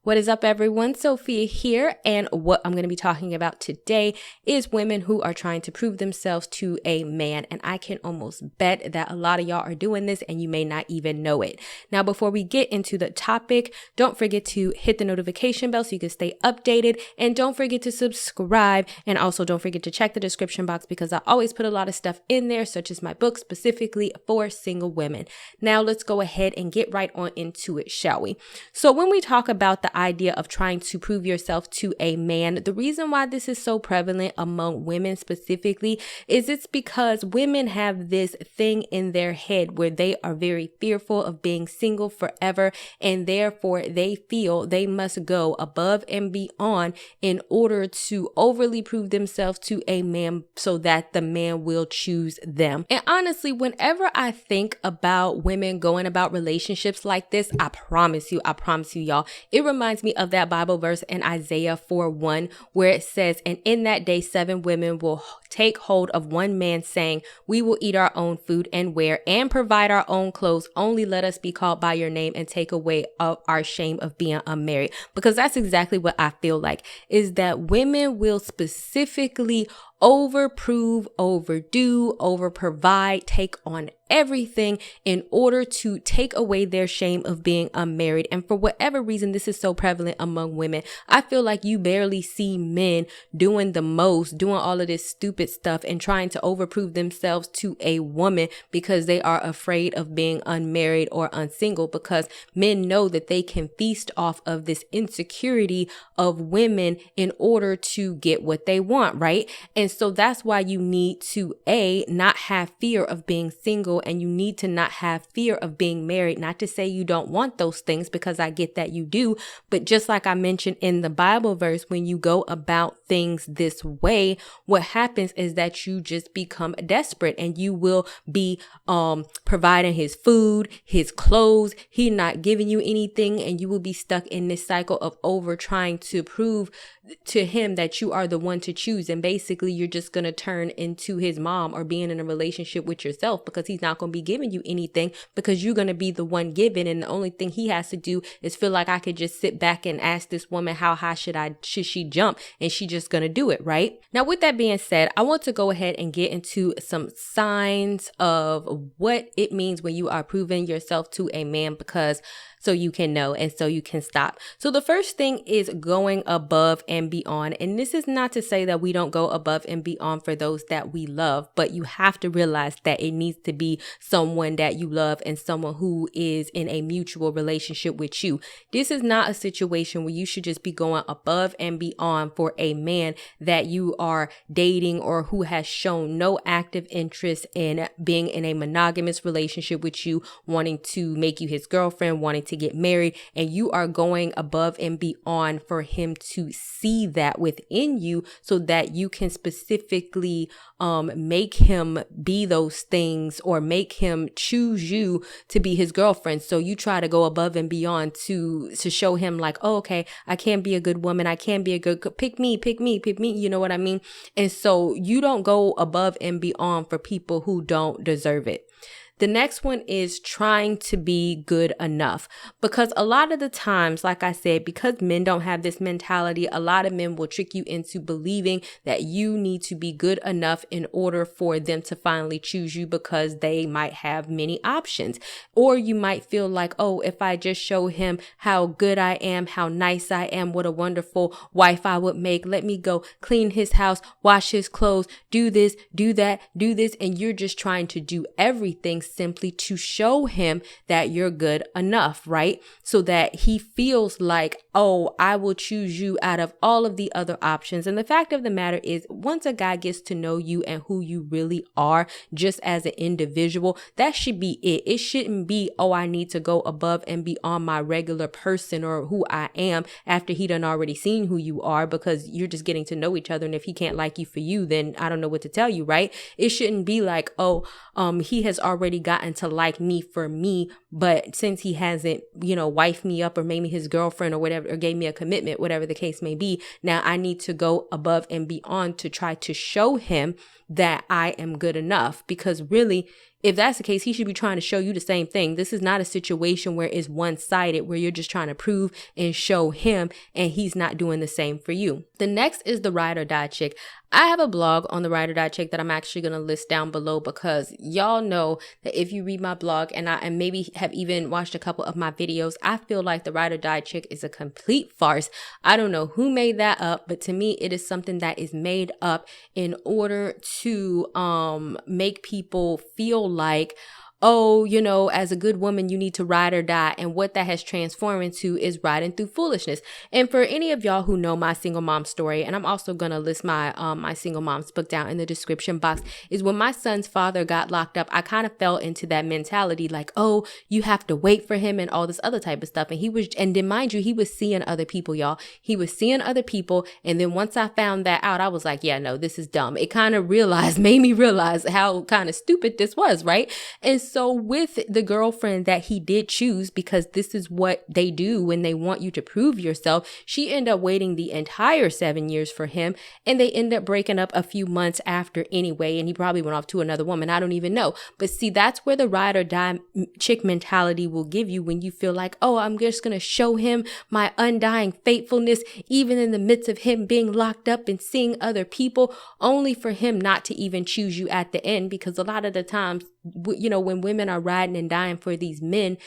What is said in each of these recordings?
What is up, everyone? Sophia here, and what I'm going to be talking about today is women who are trying to prove themselves to a man, and I can almost bet that a lot of y'all are doing this and you may not even know it. Now, before we get into the topic, don't forget to hit the notification bell so you can stay updated, and don't forget to subscribe, and also don't forget to check the description box because I always put a lot of stuff in there, such as my book specifically for single women. Now, let's go ahead and get right on into it, shall we? So when we talk about the idea of trying to prove yourself to a man, the reason why this is so prevalent among women specifically is it's because women have this thing in their head where they are very fearful of being single forever, and therefore they feel they must go above and beyond in order to overly prove themselves to a man so that the man will choose them. And honestly, whenever I think about women going about relationships like this, I promise you, y'all, it reminds me of that Bible verse in Isaiah 4:1 where it says, "And in that day 7 women will take hold of one man, saying, we will eat our own food and wear and provide our own clothes. Only let us be called by your name and take away our shame of being unmarried." Because that's exactly what I feel like, is that women will specifically overprove, overdo, overprovide, take on everything in order to take away their shame of being unmarried. And for whatever reason, this is so prevalent among women. I feel like you barely see men doing the most, doing all of this stupid stuff and trying to overprove themselves to a woman because they are afraid of being unmarried or unsingle, because men know that they can feast off of this insecurity of women in order to get what they want, right? And so that's why you need to not have fear of being single, and you need to not have fear of being married. Not to say you don't want those things, because I get that you do, but just like I mentioned in the Bible verse, when you go about things this way, what happens is that you just become desperate, and you will be providing his food, his clothes, he not giving you anything, and you will be stuck in this cycle of over trying to prove to him that you are the one to choose. And basically you're just going to turn into his mom or being in a relationship with yourself, because he's not going to be giving you anything, because you're going to be the one giving. And the only thing he has to do is feel like, I could just sit back and ask this woman, how high should she jump? And she just going to do it, right? Now, with that being said, I want to go ahead and get into some signs of what it means when you are proving yourself to a man, because so you can know and so you can stop. So the first thing is going above and beyond. And this is not to say that we don't go above and beyond for those that we love, but you have to realize that it needs to be someone that you love and someone who is in a mutual relationship with you. This is not a situation where you should just be going above and beyond for a man that you are dating or who has shown no active interest in being in a monogamous relationship with you, wanting to make you his girlfriend, wanting to get married, and you are going above and beyond for him to see that within you so that you can specifically make him be those things or make him choose you to be his girlfriend. So you try to go above and beyond to show him like, oh, okay, I can be a good woman. I can be a good, pick me. You know what I mean? And so you don't go above and beyond for people who don't deserve it. The next one is trying to be good enough, because a lot of the times, like I said, because men don't have this mentality, a lot of men will trick you into believing that you need to be good enough in order for them to finally choose you, because they might have many options. Or you might feel like, oh, if I just show him how good I am, how nice I am, what a wonderful wife I would make, let me go clean his house, wash his clothes, do this, do that, do this. And you're just trying to do everything simply to show him that you're good enough, right? So that he feels like, oh, I will choose you out of all of the other options. And the fact of the matter is, once a guy gets to know you and who you really are just as an individual, that should be it. It shouldn't be, oh, I need to go above and beyond my regular person or who I am after he done already seen who you are, because you're just getting to know each other. And if he can't like you for you, then I don't know what to tell you, right? It shouldn't be like, oh, he has already gotten to like me for me, but since he hasn't, wifed me up or made me his girlfriend or whatever, or gave me a commitment, whatever the case may be, now I need to go above and beyond to try to show him that I am good enough. Because really, if that's the case, he should be trying to show you the same thing. This is not a situation where it's one-sided, where you're just trying to prove and show him and he's not doing the same for you. The next is the ride or die chick. I have a blog on the ride or die chick that I'm actually going to list down below, because y'all know that if you read my blog and maybe have even watched a couple of my videos, I feel like the ride or die chick is a complete farce. I don't know who made that up, but to me, it is something that is made up in order to make people feel like, oh, you know, as a good woman, you need to ride or die. And what that has transformed into is riding through foolishness. And for any of y'all who know my single mom story, and I'm also going to list my my single mom's book down in the description box, is when my son's father got locked up, I kind of fell into that mentality like, oh, you have to wait for him and all this other type of stuff. And then mind you, he was seeing other people, y'all. He was seeing other people. And then once I found that out, I was like, yeah, no, this is dumb. It kind of made me realize how kind of stupid this was, right? And so with the girlfriend that he did choose, because this is what they do when they want you to prove yourself, she ended up waiting the entire 7 years for him, and they ended up breaking up a few months after anyway, and he probably went off to another woman. I don't even know. But see, that's where the ride or die chick mentality will give you, when you feel like, oh, I'm just going to show him my undying faithfulness, even in the midst of him being locked up and seeing other people, only for him not to even choose you at the end. Because a lot of the times, you know, when women are riding and dying for these men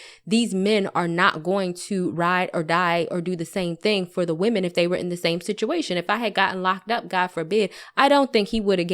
are not going to ride or die or do the same thing for the women if they were in the same situation. If I had gotten locked up, God forbid, I don't think he wouldn't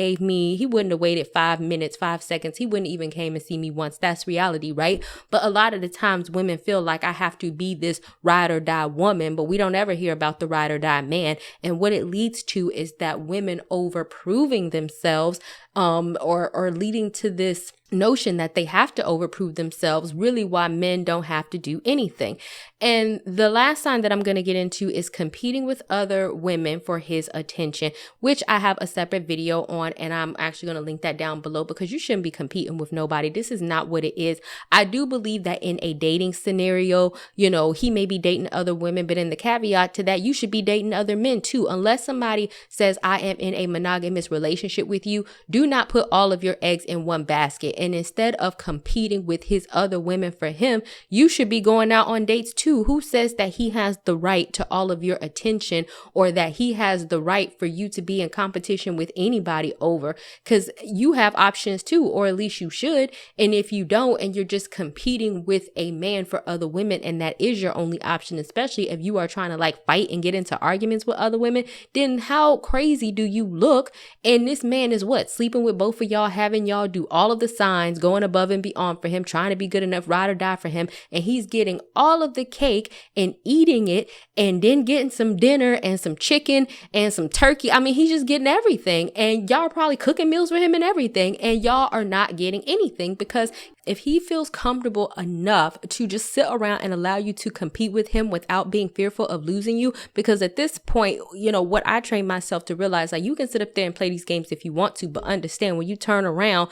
have waited 5 minutes, 5 seconds. He wouldn't even came and see me once. That's reality, right? But a lot of the times women feel like I have to be this ride or die woman, but we don't ever hear about the ride or die man. And what it leads to is that women over proving themselves, or leading to this notion that they have to overprove themselves, really why men don't have to do anything. And the last sign that I'm going to get into is competing with other women for his attention, which I have a separate video on, and I'm actually going to link that down below, because you shouldn't be competing with nobody. This is not what it is. I do believe that in a dating scenario, you know, he may be dating other women, but in the caveat to that, you should be dating other men too. Unless somebody says, I am in a monogamous relationship with you, do not put all of your eggs in one basket. And instead of competing with his other women for him, you should be going out on dates too. Who says that he has the right to all of your attention, or that he has the right for you to be in competition with anybody over? Because you have options too, or at least you should. And if you don't, and you're just competing with a man for other women, and that is your only option, especially if you are trying to like fight and get into arguments with other women, then how crazy do you look? And this man is what? Sleeping with both of y'all, having y'all do all of the signs, going above and beyond for him, trying to be good enough, ride or die for him. And he's getting all of the cake and eating it, and then getting some dinner and some chicken and some turkey. I mean, he's just getting everything, and y'all are probably cooking meals for him and everything, and y'all are not getting anything. Because if he feels comfortable enough to just sit around and allow you to compete with him without being fearful of losing you, because at this point, you know, what I trained myself to realize, like, you can sit up there and play these games if you want to, but understand when you turn around,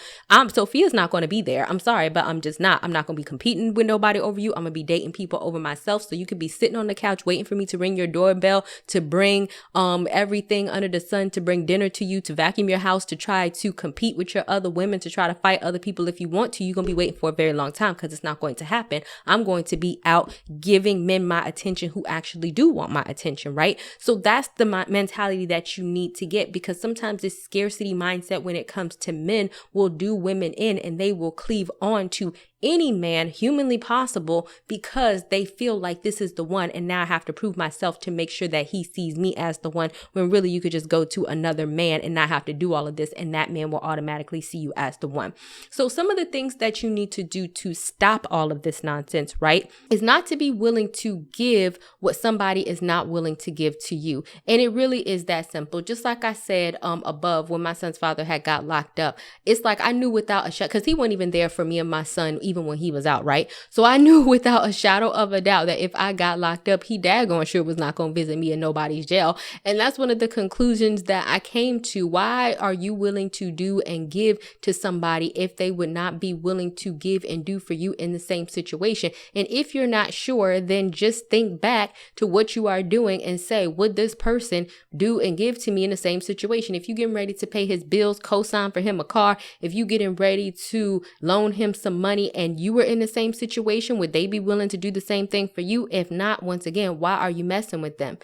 Sophia's not going to be there. I'm sorry, but I'm just not. I'm not going to be competing with nobody over you. I'm going to be dating people over myself. So you could be sitting on the couch waiting for me to ring your doorbell, to bring everything under the sun, to bring dinner to you, to vacuum your house, to try to compete with your other women, to try to fight other people. If you want to, you're going to be waiting for a very long time, because it's not going to happen. I'm going to be out giving men my attention who actually do want my attention, right? So that's the mentality that you need to get, because sometimes this scarcity mindset when it comes to men will do women in, and they will cleave on to any man humanly possible, because they feel like this is the one, and now I have to prove myself to make sure that he sees me as the one, when really you could just go to another man and not have to do all of this, and that man will automatically see you as the one. So some of the things that you need to do to stop all of this nonsense, right, is not to be willing to give what somebody is not willing to give to you. And it really is that simple. Just like I said above, when my son's father had got locked up, it's like I knew without a shot, because he wasn't even there for me and my son even when he was out, right? So I knew without a shadow of a doubt that if I got locked up, he daggone sure was not going to visit me in nobody's jail. And that's one of the conclusions that I came to. Why are you willing to do and give to somebody if they would not be willing to give and do for you in the same situation? And if you're not sure, then just think back to what you are doing and say, would this person do and give to me in the same situation? If you getting ready to pay his bills, co-sign for him a car, if you getting ready to loan him some money and you were in the same situation, would they be willing to do the same thing for you? If not, once again, why are you messing with them?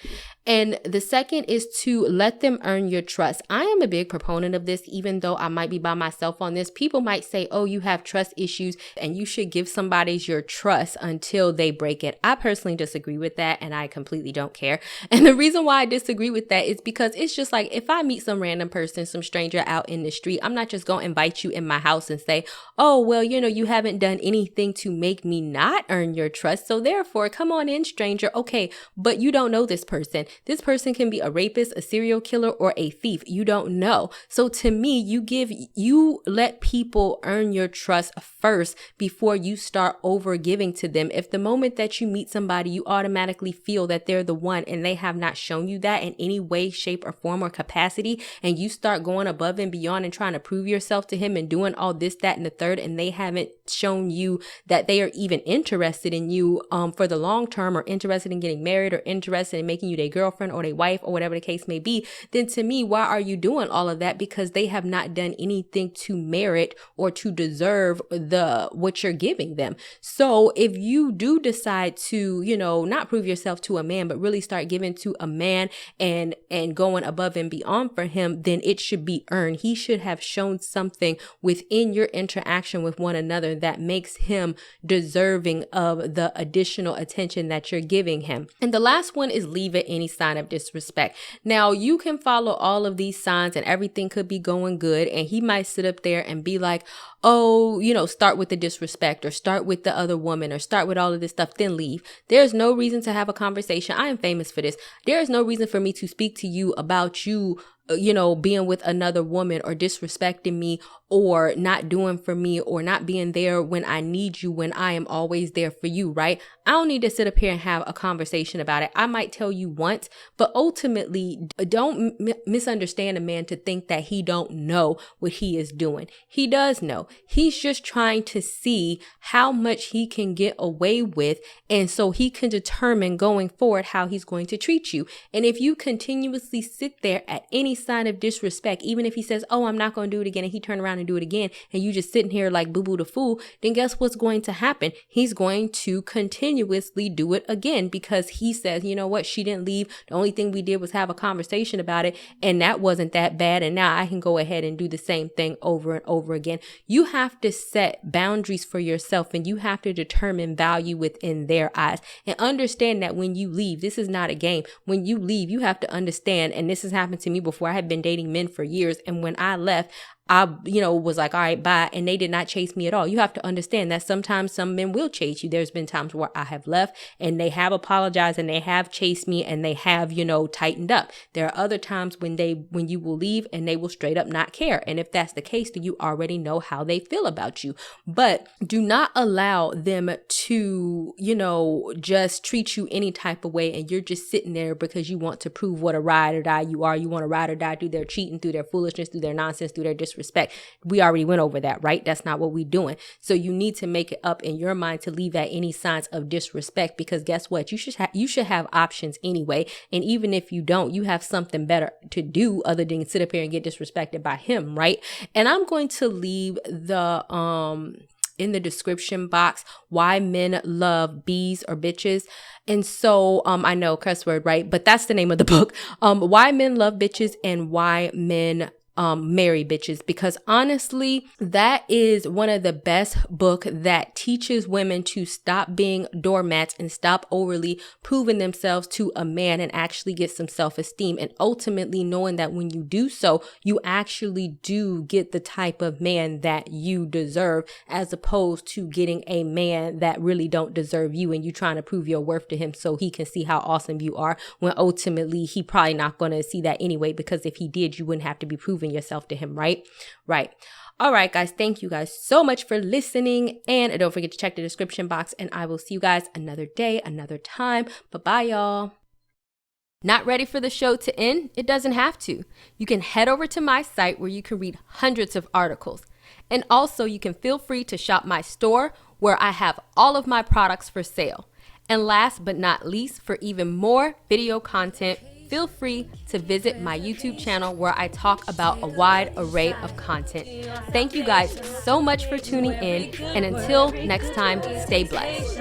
And the second is to let them earn your trust. I am a big proponent of this, even though I might be by myself on this. People might say, oh, you have trust issues and you should give somebody your trust until they break it. I personally disagree with that, and I completely don't care. And the reason why I disagree with that is because it's just like, if I meet some random person, some stranger out in the street, I'm not just going to invite you in my house and say, oh, well, you haven't done anything to make me not earn your trust. So therefore, come on in, stranger. Okay, but you don't know this person. This person can be a rapist, a serial killer, or a thief. You don't know. So to me, you let people earn your trust first before you start over giving to them. If the moment that you meet somebody, you automatically feel that they're the one and they have not shown you that in any way, shape, or form or capacity, and you start going above and beyond and trying to prove yourself to him and doing all this, that, and the third, and they haven't shown you that they are even interested in you for the long term, or interested in getting married, or interested in making you their girlfriend or their wife, or whatever the case may be, then to me, why are you doing all of that? Because they have not done anything to merit or to deserve what you're giving them. So if you do decide to, not prove yourself to a man, but really start giving to a man and going above and beyond for him, then it should be earned. He should have shown something within your interaction with one another that makes him deserving of the additional attention that you're giving him. And the last one is leave at any sign of disrespect. Now, you can follow all of these signs and everything could be going good, and he might sit up there and be like, oh, start with the disrespect, or start with the other woman, or start with all of this stuff, then leave. There's no reason to have a conversation. I am famous for this. There is no reason for me to speak to you about you being with another woman, or disrespecting me, or not doing for me, or not being there when I need you, when I am always there for you, right? I don't need to sit up here and have a conversation about it. I might tell you once, but ultimately, don't misunderstand a man to think that he don't know what he is doing. He does know. He's just trying to see how much he can get away with, and so he can determine going forward how he's going to treat you. And if you continuously sit there at any sign of disrespect, even if he says, oh, I'm not going to do it again, and he turn around and do it again, and you just sitting here like boo-boo the fool, then guess what's going to happen? He's going to continuously do it again, because he says, you know what, she didn't leave. The only thing we did was have a conversation about it, and that wasn't that bad, and now I can go ahead and do the same thing over and over again. You have to set boundaries for yourself, and you have to determine value within their eyes, and understand that when you leave, this is not a game. When you leave, you have to understand, and this has happened to me before. I had been dating men for years, and when I left, I, was like, all right, bye. And they did not chase me at all. You have to understand that sometimes some men will chase you. There's been times where I have left and they have apologized and they have chased me and they have, tightened up. There are other times when you will leave and they will straight up not care. And if that's the case, then you already know how they feel about you. But do not allow them to, just treat you any type of way, and you're just sitting there because you want to prove what a ride or die you are. You want to ride or die through their cheating, through their foolishness, through their nonsense, through their disrespect. We already went over that, right? That's not what we're doing. So you need to make it up in your mind to leave at any signs of disrespect, because guess what? You should have options anyway. And even if you don't, you have something better to do other than sit up here and get disrespected by him, right? And I'm going to leave in the description box why men love bees or bitches. And so I know cuss word, right? But that's the name of the book. Why men love bitches and why men marry bitches, because honestly, that is one of the best book that teaches women to stop being doormats and stop overly proving themselves to a man and actually get some self-esteem, and ultimately knowing that when you do so, you actually do get the type of man that you deserve, as opposed to getting a man that really don't deserve you and you trying to prove your worth to him so he can see how awesome you are, when ultimately he probably not going to see that anyway, because if he did, you wouldn't have to be proving proving yourself to him, right? Right. All right, guys. Thank you guys so much for listening. And don't forget to check the description box. And I will see you guys another day, another time. Bye-bye, y'all. Not ready for the show to end? It doesn't have to. You can head over to my site where you can read hundreds of articles. And also you can feel free to shop my store where I have all of my products for sale. And last but not least, for even more video content, feel free to visit my YouTube channel where I talk about a wide array of content. Thank you guys so much for tuning in, and until next time, stay blessed.